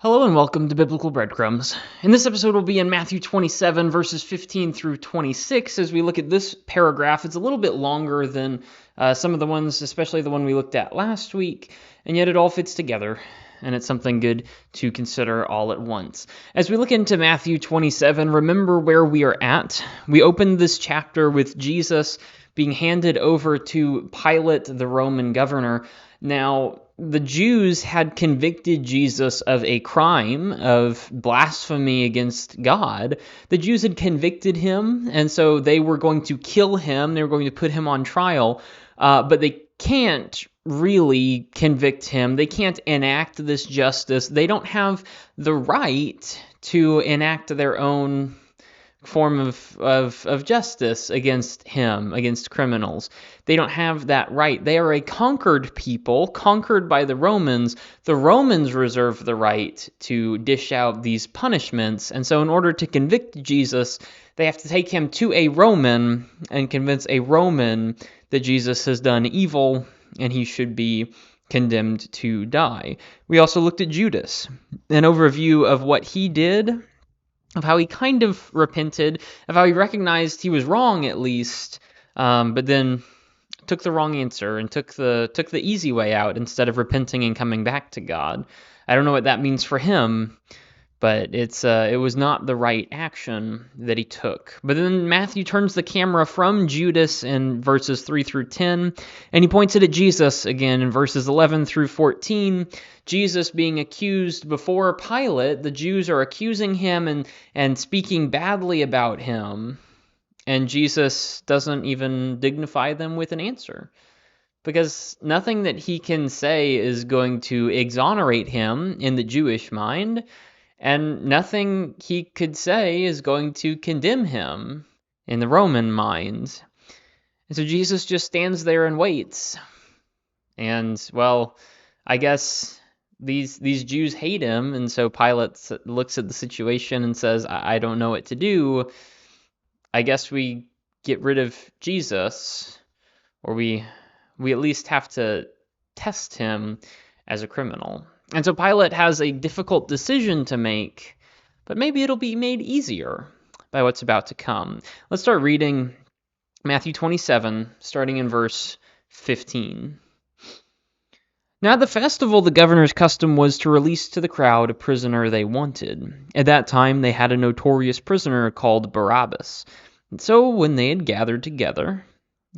Hello and welcome to Biblical Breadcrumbs. In this episode, we'll be in Matthew 27, verses 15 through 26. As we look at this paragraph, it's a little bit longer than some of the ones, especially the one we looked at last week, and yet it all fits together, and it's something good to consider all at once. As we look into Matthew 27, remember where we are at. We opened this chapter with Jesus being handed over to Pilate, the Roman governor. Now, the Jews had convicted Jesus of a crime of blasphemy against God. The Jews had convicted him, and so they were going to kill him. They were going to put him on trial, but they can't really convict him. They can't enact this justice. They don't have the right to enact their own form of justice against him, against criminals. They don't have that right. They are a conquered people, conquered by the Romans. The Romans reserve the right to dish out these punishments, and so in order to convict Jesus, they have to take him to a Roman and convince a Roman that Jesus has done evil and he should be condemned to die. We also looked at Judas, an overview of what he did, of how he kind of repented, of how he recognized he was wrong at least, but then took the wrong answer and took the easy way out instead of repenting and coming back to God. I don't know what that means for him, but it was not the right action that he took. But then Matthew turns the camera from Judas in verses 3 through 10, and he points it at Jesus again in verses 11 through 14. Jesus being accused before Pilate, the Jews are accusing him and speaking badly about him, and Jesus doesn't even dignify them with an answer, because nothing that he can say is going to exonerate him in the Jewish mind, and nothing he could say is going to condemn him in the Roman mind. And so Jesus just stands there and waits. And, well, I guess these Jews hate him, and so Pilate looks at the situation and says, I don't know what to do. I guess we get rid of Jesus, or we at least have to test him as a criminal. And so Pilate has a difficult decision to make, but maybe it'll be made easier by what's about to come. Let's start reading Matthew 27, starting in verse 15. Now at the festival, the governor's custom was to release to the crowd a prisoner they wanted. At that time, they had a notorious prisoner called Barabbas. And so when they had gathered together,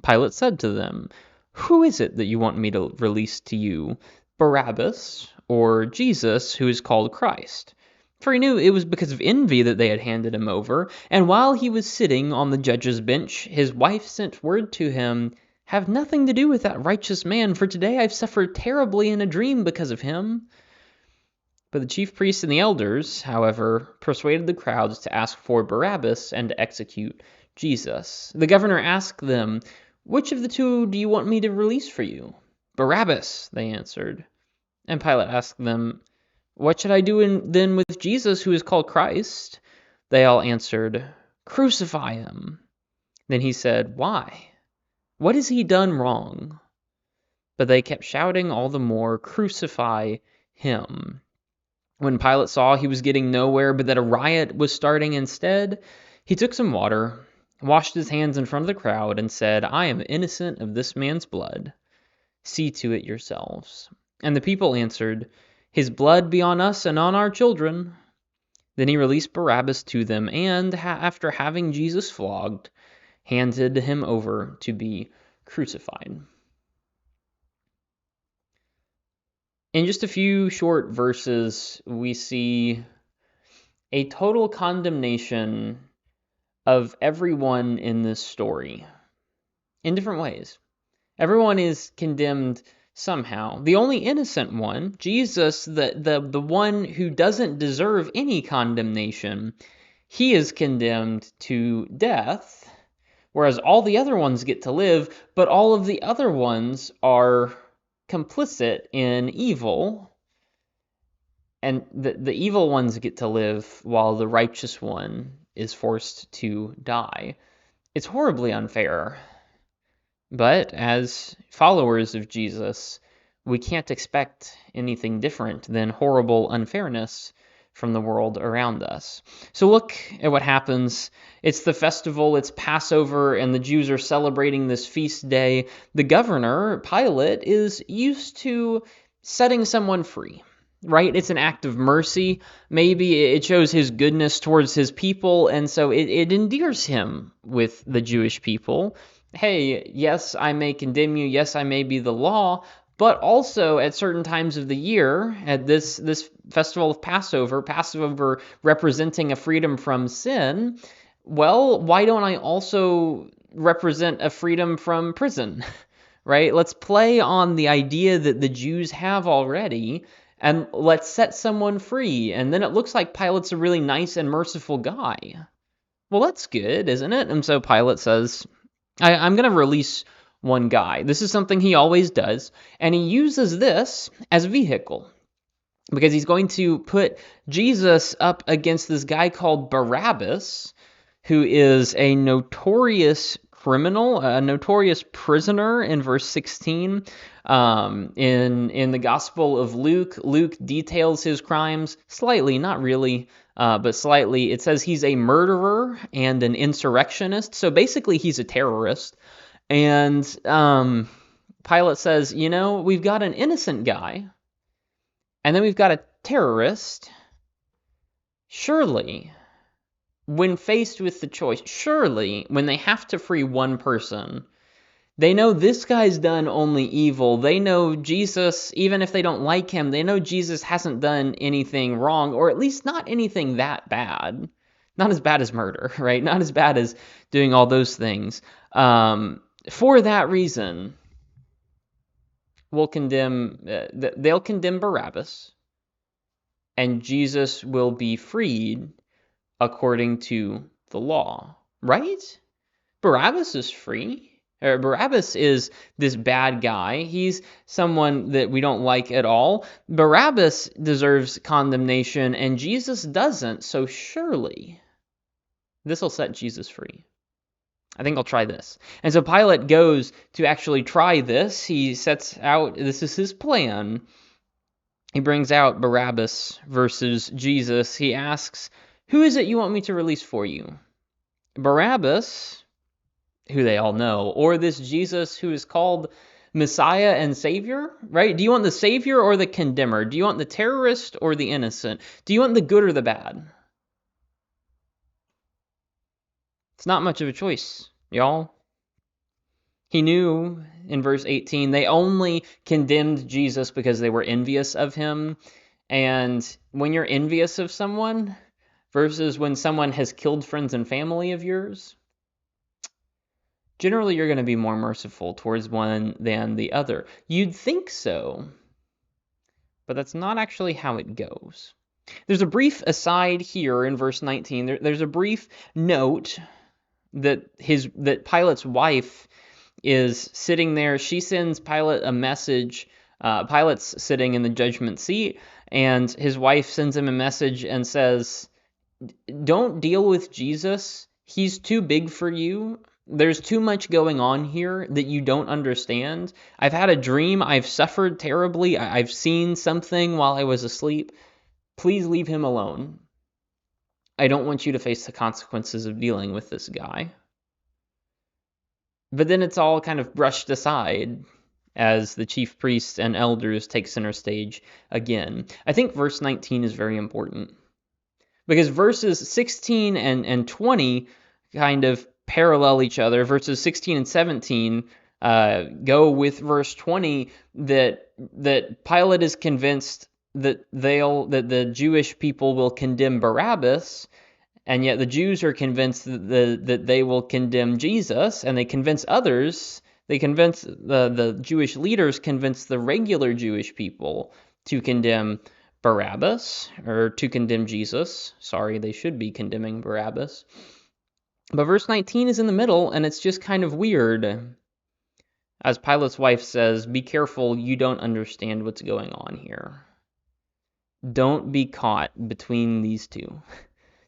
Pilate said to them, "Who is it that you want me to release to you, Barabbas or Jesus, who is called Christ?" For he knew it was because of envy that they had handed him over. And while he was sitting on the judge's bench, his wife sent word to him, "Have nothing to do with that righteous man, for today I've suffered terribly in a dream because of him." But the chief priests and the elders, however, persuaded the crowds to ask for Barabbas and to execute Jesus. The governor asked them, "Which of the two do you want me to release for you?" "Barabbas," they answered. And Pilate asked them, "What should I do then with Jesus, who is called Christ?" They all answered, "Crucify him." Then he said, "Why? What has he done wrong?" But they kept shouting all the more, "Crucify him." When Pilate saw he was getting nowhere, but that a riot was starting instead, he took some water, washed his hands in front of the crowd, and said, "I am innocent of this man's blood. See to it yourselves." And the people answered, "His blood be on us and on our children." Then he released Barabbas to them, and after having Jesus flogged, handed him over to be crucified. In just a few short verses, we see a total condemnation of everyone in this story in different ways. Everyone is condemned somehow. The only innocent one, Jesus, the one who doesn't deserve any condemnation, he is condemned to death, whereas all the other ones get to live, but all of the other ones are complicit in evil, and the evil ones get to live while the righteous one is forced to die. It's horribly unfair. But as followers of Jesus, we can't expect anything different than horrible unfairness from the world around us. So look at what happens. It's the festival, it's Passover, and the Jews are celebrating this feast day. The governor, Pilate, is used to setting someone free, right? It's an act of mercy. Maybe it shows his goodness towards his people, and so it endears him with the Jewish people. Hey, yes, I may condemn you. Yes, I may be the law, but also at certain times of the year, at this festival of Passover representing a freedom from sin, well, why don't I also represent a freedom from prison, right? Let's play on the idea that the Jews have already, and let's set someone free. And then it looks like Pilate's a really nice and merciful guy. Well, that's good, isn't it? And so Pilate says, I'm going to release one guy. This is something he always does, and he uses this as a vehicle because he's going to put Jesus up against this guy called Barabbas, who is a notorious criminal, a notorious prisoner in verse 16. In the Gospel of Luke, Luke details his crimes slightly, not really, but slightly. It says he's a murderer and an insurrectionist, so basically he's a terrorist. And Pilate says, we've got an innocent guy, and then we've got a terrorist. Surely, when faced with the choice, surely when they have to free one person, they know this guy's done only evil. They know Jesus, even if they don't like him, they know Jesus hasn't done anything wrong, or at least not anything that bad. Not as bad as murder, right? Not as bad as doing all those things. For that reason, they'll condemn Barabbas, and Jesus will be freed according to the law, right? Barabbas is free. Barabbas is this bad guy. He's someone that we don't like at all. Barabbas deserves condemnation, and Jesus doesn't, so surely this will set Jesus free. I think I'll try this. And so Pilate goes to actually try this. He sets out, this is his plan. He brings out Barabbas versus Jesus. He asks, who is it you want me to release for you? Barabbas, who they all know, or this Jesus who is called Messiah and Savior, right? Do you want the Savior or the condemner? Do you want the terrorist or the innocent? Do you want the good or the bad? It's not much of a choice, y'all. He knew in verse 18 they only condemned Jesus because they were envious of him. And when you're envious of someone versus when someone has killed friends and family of yours, generally you're going to be more merciful towards one than the other. You'd think so, but that's not actually how it goes. There's a brief aside here in verse 19. There's a brief note that Pilate's wife is sitting there. She sends Pilate a message. Pilate's sitting in the judgment seat, and his wife sends him a message and says, don't deal with Jesus. He's too big for you. There's too much going on here that you don't understand. I've had a dream. I've suffered terribly. I've seen something while I was asleep. Please leave him alone. I don't want you to face the consequences of dealing with this guy. But then it's all kind of brushed aside as the chief priests and elders take center stage again. I think verse 19 is very important because verses 16 and 20 kind of parallel each other. Verses 16 and 17 go with verse 20 that Pilate is convinced that the Jewish people will condemn Barabbas, and yet the Jews are convinced that they will condemn Jesus, and they convince others. They convince the Jewish leaders convince the regular Jewish people to condemn Barabbas, or to condemn Jesus. Sorry, they should be condemning Barabbas. But verse 19 is in the middle, and it's just kind of weird. As Pilate's wife says, be careful, you don't understand what's going on here. Don't be caught between these two.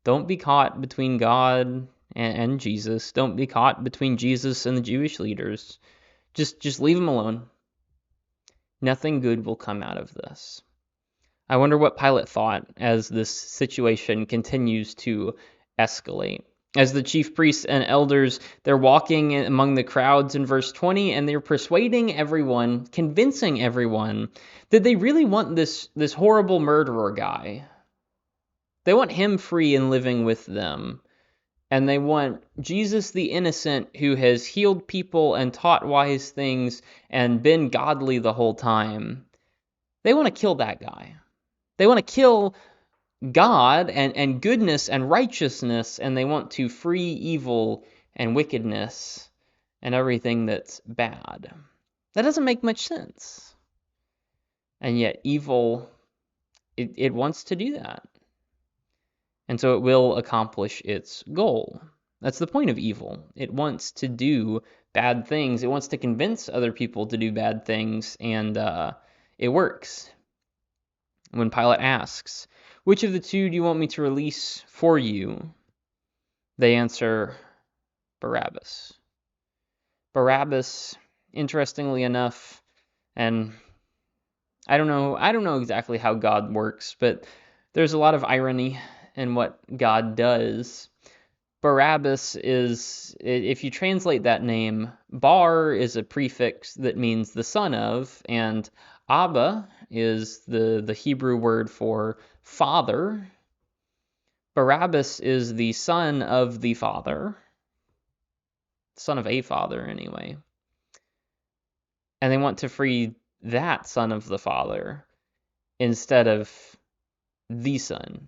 Don't be caught between God and Jesus. Don't be caught between Jesus and the Jewish leaders. Just leave them alone. Nothing good will come out of this. I wonder what Pilate thought as this situation continues to escalate. As the chief priests and elders, they're walking among the crowds in verse 20, and they're persuading everyone, convincing everyone that they really want this horrible murderer guy. They want him free and living with them. And they want Jesus the innocent, who has healed people and taught wise things and been godly the whole time. They want to kill that guy. They want to kill God and goodness and righteousness, and they want to free evil and wickedness and everything that's bad. That doesn't make much sense. And yet evil, it wants to do that. And so it will accomplish its goal. That's the point of evil. It wants to do bad things. It wants to convince other people to do bad things, and it works. When Pilate asks, "Which of the two do you want me to release for you?" they answer, "Barabbas." Barabbas, interestingly enough, and I don't know exactly how God works, but there's a lot of irony in what God does. Barabbas is, if you translate that name, bar is a prefix that means the son of, and Abba is the Hebrew word for father. Barabbas is the son of the father, son of a father anyway. And they want to free that son of the father instead of the son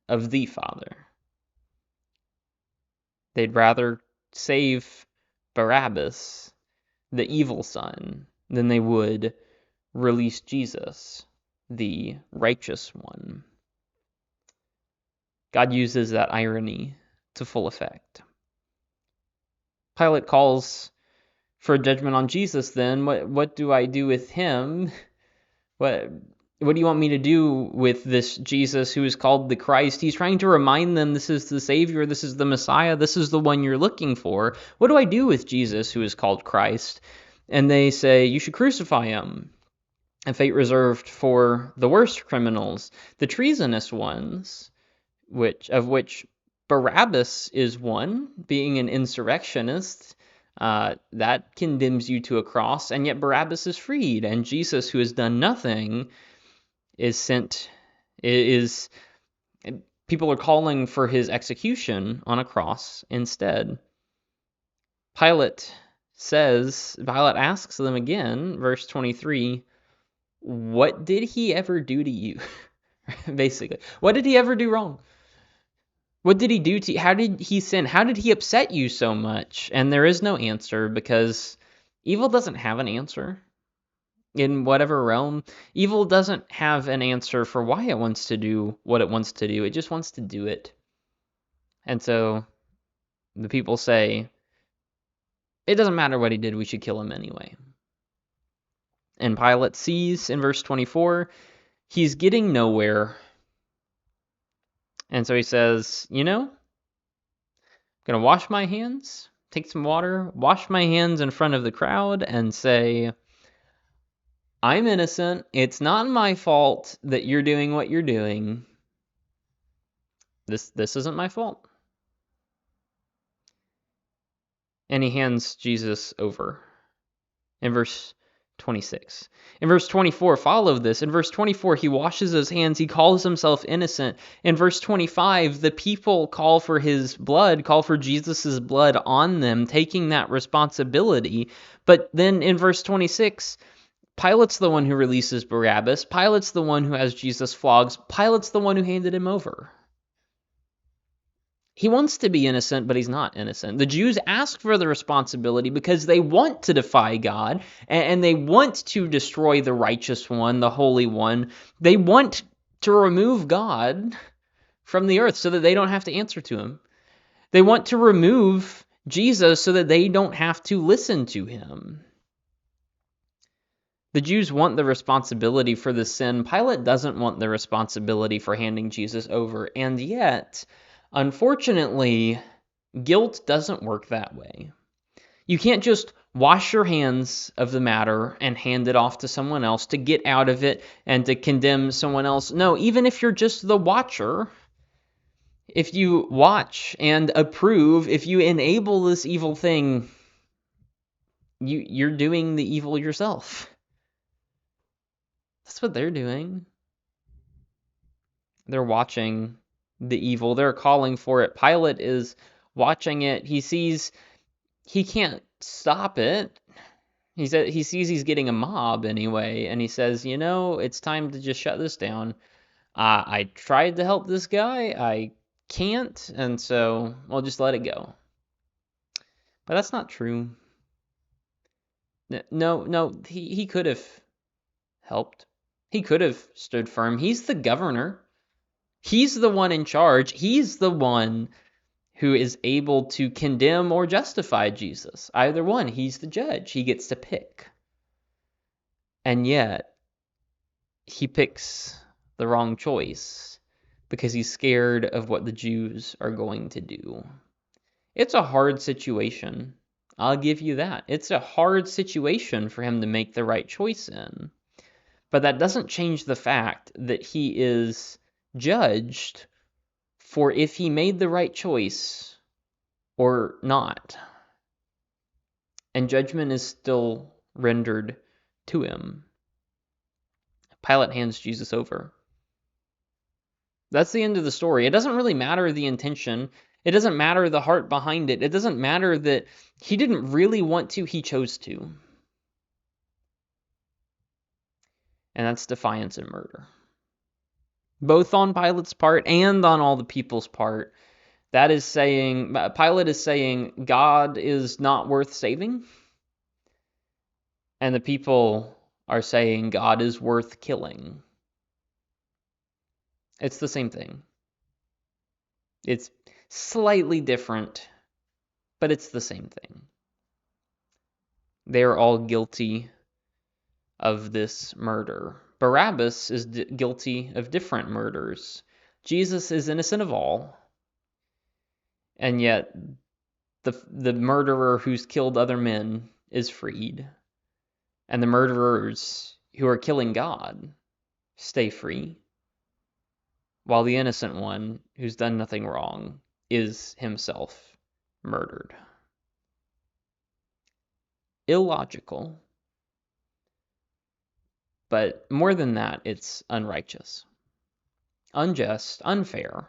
of the father. They'd rather save Barabbas, the evil son, than they would release Jesus, the righteous one. God uses that irony to full effect. Pilate calls for judgment on Jesus then. What do I do with him? What do you want me to do with this Jesus who is called the Christ? He's trying to remind them this is the Savior, this is the Messiah, this is the one you're looking for. What do I do with Jesus who is called Christ? And they say, you should crucify him. A fate reserved for the worst criminals, the treasonous ones, of which Barabbas is one, being an insurrectionist. That condemns you to a cross, and yet Barabbas is freed, and Jesus, who has done nothing, people are calling for his execution on a cross instead. Pilate asks them again, verse 23, what did he ever do to you? Basically, what did he ever do wrong? What did he do to you? How did he sin? How did he upset you so much? And there is no answer, because evil doesn't have an answer. In whatever realm, evil doesn't have an answer for why it wants to do what it wants to do. It just wants to do it. And so the people say, it doesn't matter what he did, we should kill him anyway. And Pilate sees in verse 24, he's getting nowhere. And so he says, I'm going to wash my hands, take some water, wash my hands in front of the crowd and say, I'm innocent. It's not my fault that you're doing what you're doing. This isn't my fault. And he hands Jesus over in verse 26. In verse 24, follow this. In verse 24, he washes his hands. He calls himself innocent. In verse 25, the people call for his blood, call for Jesus's blood on them, taking that responsibility. But then in verse 26, Pilate's the one who releases Barabbas. Pilate's the one who has Jesus flogged. Pilate's the one who handed him over. He wants to be innocent, but he's not innocent. The Jews ask for the responsibility because they want to defy God, and they want to destroy the righteous one, the holy one. They want to remove God from the earth so that they don't have to answer to him. They want to remove Jesus so that they don't have to listen to him. The Jews want the responsibility for the sin. Pilate doesn't want the responsibility for handing Jesus over. And yet, unfortunately, guilt doesn't work that way. You can't just wash your hands of the matter and hand it off to someone else to get out of it and to condemn someone else. No, even if you're just the watcher, if you watch and approve, if you enable this evil thing, you're doing the evil yourself. That's what they're doing. They're watching the evil. They're calling for it. Pilate is watching it. He sees he can't stop it. He sees he's getting a mob anyway, and he says, it's time to just shut this down. I tried to help this guy. I can't, and so I'll just let it go. But that's not true. No, he could have helped. He could have stood firm. He's the governor. He's the one in charge. He's the one who is able to condemn or justify Jesus. Either one. He's the judge. He gets to pick. And yet, he picks the wrong choice because he's scared of what the Jews are going to do. It's a hard situation. I'll give you that. It's a hard situation for him to make the right choice in. But that doesn't change the fact that he is judged for if he made the right choice or not. And judgment is still rendered to him. Pilate hands Jesus over. That's the end of the story. It doesn't really matter the intention. It doesn't matter the heart behind it. It doesn't matter that he didn't really want to, he chose to. And that's defiance and murder. Both on Pilate's part and on all the people's part. That is saying, Pilate is saying, God is not worth saving. And the people are saying, God is worth killing. It's the same thing. It's slightly different, but it's the same thing. They are all guilty of this murder. Barabbas is guilty of different murders. Jesus is innocent of all. And yet the murderer who's killed other men is freed. And the murderers who are killing God stay free. While the innocent one who's done nothing wrong is himself murdered. Illogical. But more than that, it's unrighteous, unjust, unfair.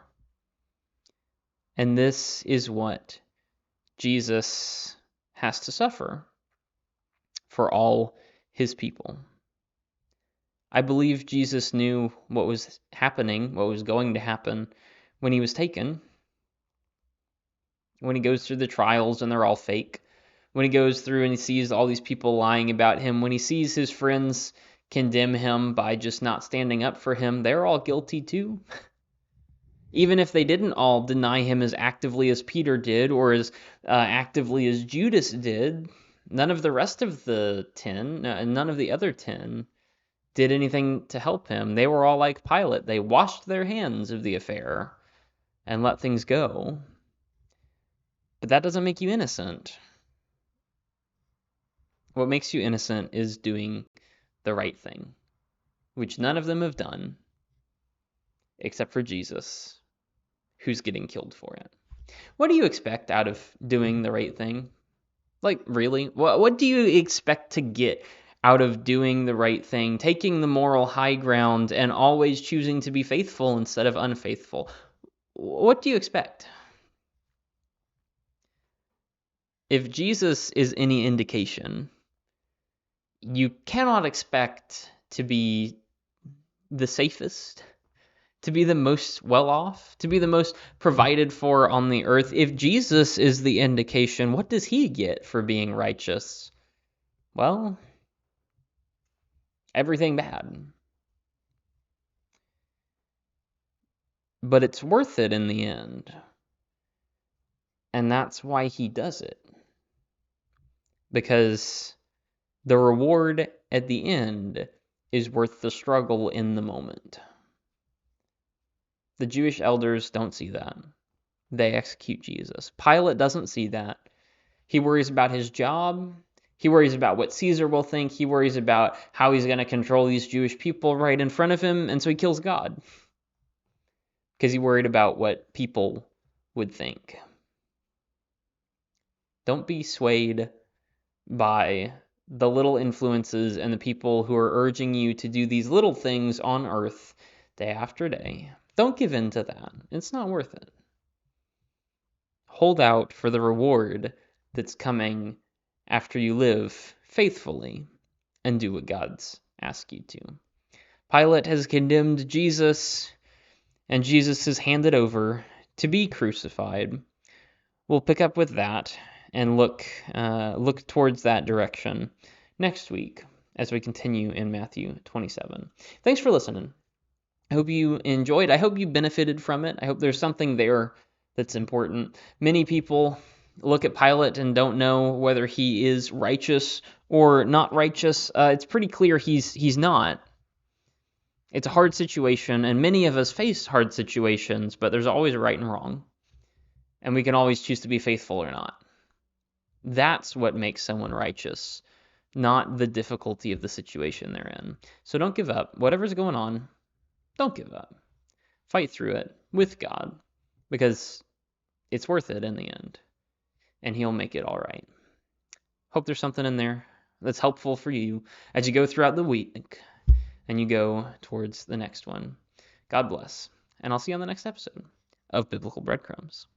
And this is what Jesus has to suffer for all his people. I believe Jesus knew what was happening, what was going to happen when he was taken. When he goes through the trials and they're all fake. When he goes through and he sees all these people lying about him. When he sees his friends condemn him by just not standing up for him, they're all guilty too. Even if they didn't all deny him as actively as Peter did or as actively as Judas did, none of the rest of the 10, none of the other 10 did anything to help him. They were all like Pilate. They washed their hands of the affair and let things go. But that doesn't make you innocent. What makes you innocent is doing the right thing, which none of them have done, except for Jesus, who's getting killed for it. What do you expect out of doing the right thing? Like, really? What do you expect to get out of doing the right thing, taking the moral high ground, and always choosing to be faithful instead of unfaithful? What do you expect? If Jesus is any indication, you cannot expect to be the safest, to be the most well-off, to be the most provided for on the earth. If Jesus is the indication, what does he get for being righteous? Well, everything bad. But it's worth it in the end. And that's why he does it. Because the reward at the end is worth the struggle in the moment. The Jewish elders don't see that. They execute Jesus. Pilate doesn't see that. He worries about his job. He worries about what Caesar will think. He worries about how he's going to control these Jewish people right in front of him, and so he kills God because he worried about what people would think. Don't be swayed by the little influences and the people who are urging you to do these little things on earth day after day. Don't give in to that. It's not worth it. Hold out for the reward that's coming after you live faithfully and do what God's asked you to. Pilate has condemned Jesus, and Jesus is handed over to be crucified. We'll pick up with that and look towards that direction next week as we continue in Matthew 27. Thanks for listening. I hope you enjoyed. I hope you benefited from it. I hope there's something there that's important. Many people look at Pilate and don't know whether he is righteous or not righteous. It's pretty clear he's not. It's a hard situation, and many of us face hard situations, but there's always a right and wrong. And we can always choose to be faithful or not. That's what makes someone righteous, not the difficulty of the situation they're in. So don't give up. Whatever's going on, don't give up. Fight through it with God, because it's worth it in the end, and He'll make it all right. Hope there's something in there that's helpful for you as you go throughout the week and you go towards the next one. God bless, and I'll see you on the next episode of Biblical Breadcrumbs.